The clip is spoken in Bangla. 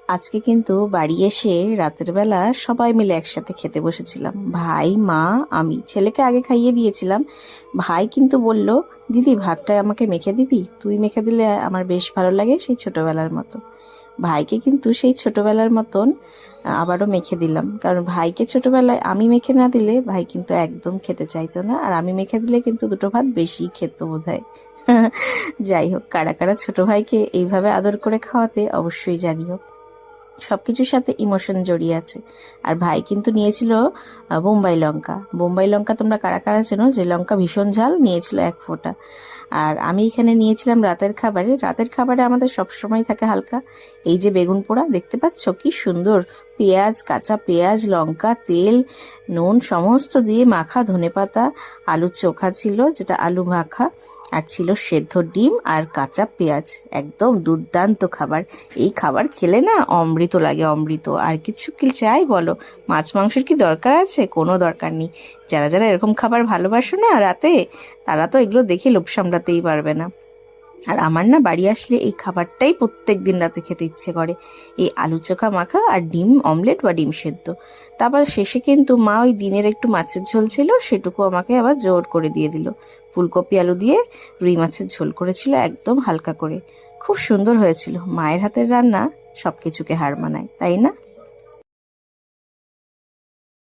আজকে কিন্তু বাড়ি এসে রাতের বেলা সবাই মিলে একসাথে খেতে বসেছিলাম। ভাই, মা, আমি। ছেলেকে আগে খাইয়ে দিয়েছিলাম। ভাই কিন্তু বলল, দিদি ভাতটা আমাকে মেখে দিবি? তুই মেখে দিলে আমার বেশ ভালো লাগে, সেই ছোটবেলার মতো। ভাইকে কিন্তু সেই ছোটবেলার মতন আবারও মেখে দিলাম, কারণ ভাইকে ছোটবেলায় আমি মেখে না দিলে ভাই কিন্তু একদম খেতে চাইতো না, আর আমি মেখে দিলে কিন্তু দুটো ভাত বেশি খেত বোধহয়। যাই হোক, কারা কারা ছোট ভাইকে এইভাবে আদর করে খাওয়াতে অবশ্যই জানিও। সবকিছুর সাথে ইমোশন জড়িয়ে আছে। আর ভাই কিন্তু নিয়েছিল বোম্বাই লঙ্কা। বোম্বাই লঙ্কা তোমরা কারা কারা চেনো, যে লঙ্কা ভীষণ ঝাল, নিয়েছিল 1 ফোঁটা। আর আমি এখানে নিয়েছিলাম রাতের খাবারে আমাদের সব সময় থাকে হালকা। এই যে বেগুন পোড়া দেখতে পাচ্ছ, কি সুন্দর! পেঁয়াজ, কাঁচা পেঁয়াজ, লঙ্কা, তেল, নুন সমস্ত দিয়ে মাখা, ধনেপাতা, আলুর চোখা ছিল যেটা আলু মাখা, আর ছিল সেদ্ধ ডিম আর কাঁচা পেঁয়াজ। একদম দুর্দান্ত খাবার। এই খাবার খেলে না অমৃত লাগে, অমৃত। আর কিছু কি চাই বলো? মাছ মাংসের কি দরকার আছে? কোনো দরকার নেই। যারা যারা এরকম খাবার ভালোবাসো না রাতে, তারা তো এগুলো দেখে লোভ সামলাতেই পারবে না। আর আমার না বাড়ি আসলে এই খাবারটাই প্রত্যেক দিন রাতে খেতে ইচ্ছে করে, এই আলু চোখা মাখা আর ডিম অমলেট বা ডিম সেদ্ধ। তারপর শেষে কিন্তু মা ওই দিনের একটু মাছের ঝোল ছিল, সেটুকু আমাকে আবার জোর করে দিয়ে দিল। ফুলকপি আলু দিয়ে রুই মাছের ঝোল করেছিল, একদম হালকা করে। খুব সুন্দর হয়েছিল। মায়ের হাতের রান্না সবকিছুকে হার মানায়, তাই না?